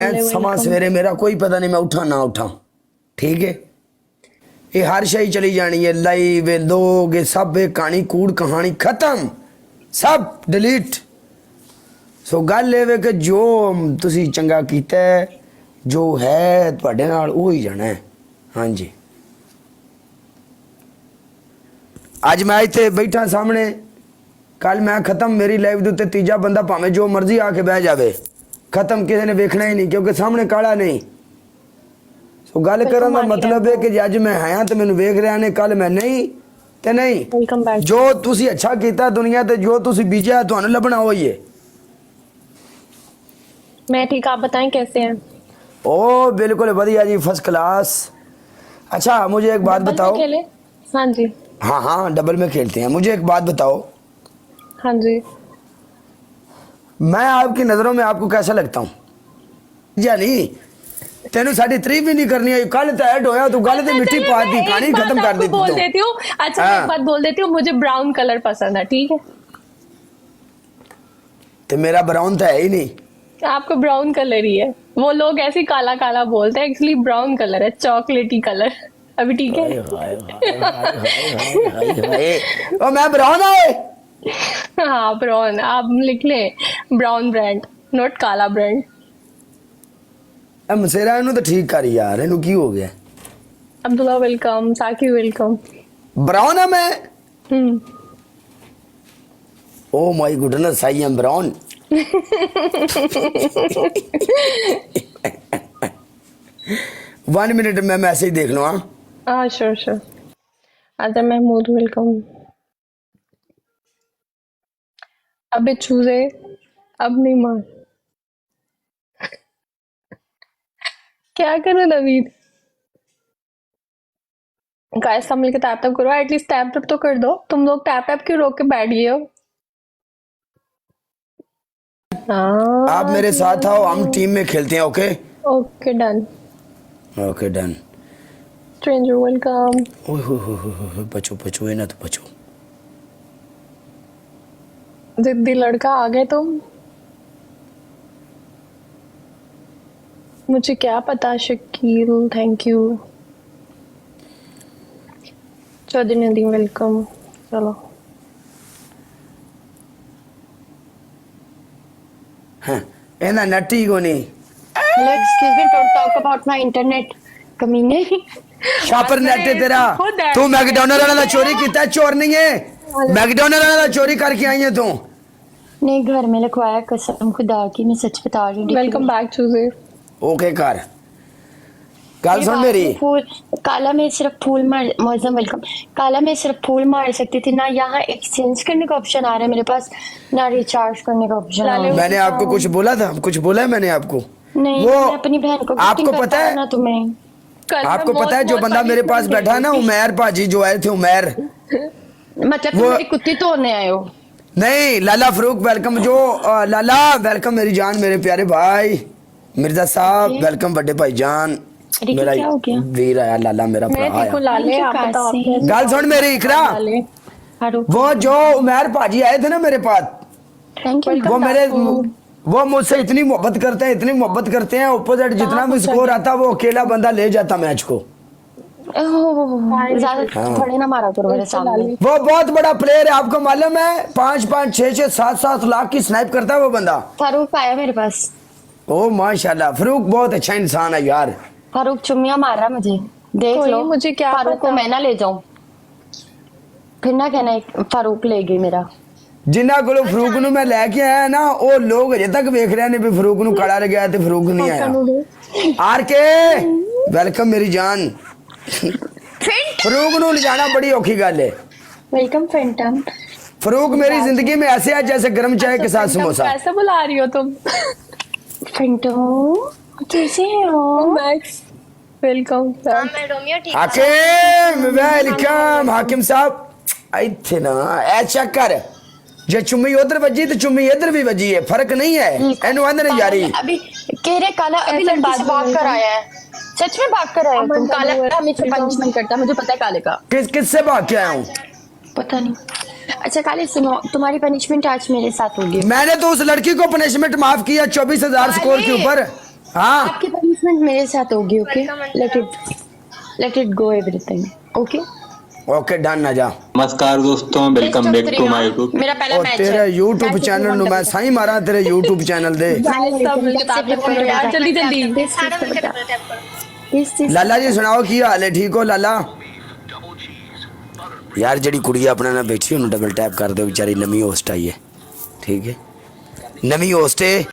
मैं समा सवेरे मेरा कोई पता नहीं मैं उठा ना उठा, ठीक है। ये हर शई चली जानी है, लाइव लोग सब कहानी कूड़ कहानी खत्म, सब डिलीट। सो गल ये कि जो तुसी चंगा कीता है, जो है तुहाडे नाल वो ही जाना है। हाँ जी, अज मैं इत्थे बैठा सामने, कल मैं खत्म, मेरी लाइव दे उत्ते तीजा बंदा भावें जो मर्जी आके बह जावे, खत्म, किसी ने वेखना ही नहीं क्योंकि सामने काला नहीं। सो गल करन दा मतलब है कि अज मैं हां तो मैनू वेख रहा ने, कल मैं नहीं ते नहीं। जो तुसी अच्छा कीता दुनिया ते, जो तुसी बीजा तुहानू लभना होई है। मैं ठीक, आप बताएं कैसे हैं? ओ बिल्कुल बढ़िया जी, फर्स्ट क्लास। अच्छा मुझे एक बात बताओ। हाँ जी। हाँ हाँ डबल में खेलते हैं। मुझे एक बात बताओ। हाँ जी। मैं आपकी नजरों में आपको कैसा लगता हूँ? जानी तेनू साडी तारीफ भी नहीं करनी है, कल तो ऐड होया तू गल ते मिट्टी पा दी, कहानी खत्म कर दी। बोल देती हूँ। अच्छा मैं एक बात बोल देती हूँ, मुझे ब्राउन कलर पसंद है, ठीक है? तो मेरा ब्राउन तो है ही नहीं। आपको ब्राउन कलर ही है, वो लोग ऐसे काला काला बोलते हैं, एक्चुअली ब्राउन कलर है, चॉकलेटी कलर। अभी ठीक है? ओ मैं ब्राउन है। हाँ ब्राउन, आप लिख लें ब्राउन ब्रांड, नॉट काला ब्रांड। मसेरा इनू तो ठीक कर यार, इनू की हो गया? अब्दुल्ला वेलकम, साकी वेलकम। ब्राउन है मैं। Oh my goodness, I am brown. 1 minute में मैसेज देख लो। हाँ श्योर श्योर। आजा महमूद वेलकम। अबे चूजे अब नहीं मार। क्या करो नवीद? गाइस सब मिलकर टैप टैप करो, एटलीस्ट टैप टैप तो कर दो। तुम लोग टैप टैप क्यों रोक के बैठ गए हो? आप मेरे साथ आओ, हम टीम में खेलते हैं। Okay okay done. Okay done. Stranger welcome. बचो बचो, ये ना तो बचो। जिद्दी लड़का आ गए तुम। मुझे क्या पता Shakeel, thank you. Chaudhary Nadeem welcome. चलो हाँ एना नटी को नहीं। Hello excuse me, don't talk about my internet कमीने। शापर नेट है तेरा। तू मैकडॉनल्ड वाला चोरी किया? चोर नहीं है, मैकडॉनल्ड वाला चोरी करके आई है तू। नहीं घर में लिखवाया, कसम खुदा की मैं सच बता रही हूँ। वेलकम बैक चूजे। ओके कर गल सुन मेरी। फूल काला में सिर्फ फूल मार, मौजम वेलकम। काला में सिर्फ फूल मार सकती थी ना, यहाँ एक्सचेंज करने का ऑप्शन आ रहा है मेरे पास, ना रिचार्ज करने का ऑप्शन आ रहा है। मैंने आपको कुछ बोला था? कुछ बोला है मैंने आपको? नहीं वो मैं अपनी बहन को आपको पता है ना तुम्हें। आपको पता है जो बंदा मेरे पास बैठा है ना, उमैर भाजी जो आए थे, उमैर मतलब तुम मेरी कुत्ती तोड़ने आए हो? नहीं, लाला फरूक वेलकम। जो लाला वेलकम मेरी जान, मेरे प्यारे भाई मिर्जा साहब वेलकम, बड़े भाई जान मेरा वीर आया, लाला मेरा भरा आया। गल सुन मेरी इकरा, वो जो उमैर भाजी आए थे ना मेरे पास, वो मेरे वो मुझसे इतनी मोहब्बत करते हैं, इतनी मोहब्बत करते हैं, अपोजिट जितना भी स्कोर आता वो अकेला बंदा ले जाता मैच को। थोड़े ना मारा करो मेरे सामने। वो बहुत बड़ा प्लेयर है, आपको मालूम है? 5-5 6-6 7-7 लाख की स्नाइप करता है वो बंदा। फारूक आया मेरे पास। ओ माशाल्लाह, फारूक बहुत अच्छा इंसान है यार। फारूक चुम्मिया मार रहा मुझे, देख लो। मुझे क्या फारूक को मैं ना ले जाऊं, फिर ना कहना फारूक ले गई मेरा। जिन्ना को फरूक नु मैं लेके आया ना, वो लोग अजे तक वेख रहे ने भी फरूक नु कड़ा लग गया ते फरूक नहीं आया। आर के वेलकम मेरी जान। फरूक नु ले जाना बड़ी औखी गल है। Welcome Phantom. फरूक मेरी जिंदगी में ऐसे है जैसे गर्म चाय के साथ समोसा। कैसे बुला रही हो तुम? फैंटम कैसे हो? Max welcome. हाकिम वेलकम। हाकिम साहब इथे ना ऐ चेक कर, जे चुम्मी उधर बजी तो चुम्मी इधर भी बजी है, फर्क नहीं है। एनु अंदर नहीं जा रही। अभी कह रहे काला अभी लड़की से भाग कर आया है, सच में भाग कर आया तुम? काला हमेशा पनिशमेंट करता है, मुझे पता है काले का। किससे भाग के आया हूँ? पता नहीं। अच्छा काले सुनो, तुम्हारी पनिशमेंट आज मेरे साथ होगी। मैंने तो उस लड़की को पनिशमेंट माफ किया 24,000 स्कोर के ऊपर। हाँ आपकी पनिशमेंट मेरे साथ होगी, okay? Let it go everything, okay? Okay done आ जा। नमस्कार दोस्तों, welcome back to my YouTube. मेरा पहला और मैच तेरे है। YouTube चैनल नु मैं सही मारा तेरे YouTube चैनल दे। सब मिलके ताप करो यार, जल्दी जल्दी। लाला जी सुनाओ की हाल है, ठीक हो लाला? यार जड़ी कुड़ी अपने ना बैठी उन्हें डबल टैप कर दो, बेचारी नवी होस्ट आई है, ठीक है? नवी होस्ट है।